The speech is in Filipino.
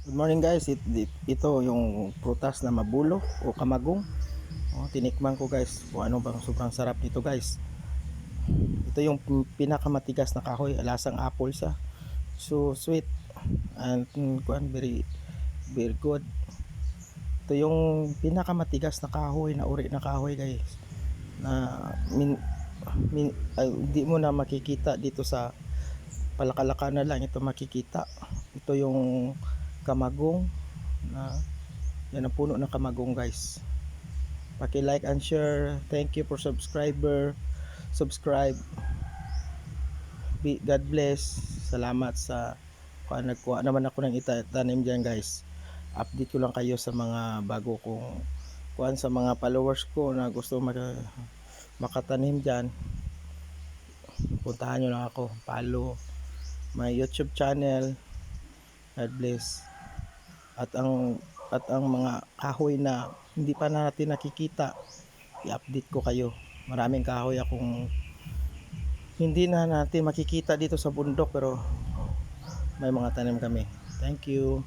Good morning guys, ito yung prutas na mabulo o kamagong. Tinikman ko guys kung ano bang sobrang sarap nito guys. Ito yung pinakamatigas na kahoy, lasang apple siya. So sweet and very very good. Ito yung pinakamatigas na kahoy na uri na kahoy guys. Na hindi mo na makikita dito sa Palakalaka na lang ito makikita. Ito yung kamagong na yan ang puno ng kamagong guys. Paki-like and share. Thank you for subscribe. God bless. Salamat sa nagkuha naman ako ng itanim diyan guys. Update ko lang kayo sa mga bago kong kuan sa mga followers ko na gusto makatanim diyan. Puntahan niyo lang ako. Follow my YouTube channel. God bless. At ang mga kahoy na hindi pa natin nakikita, i-update ko kayo. Maraming kahoy akong hindi na natin makikita dito sa bundok pero may mga tanim kami. Thank you.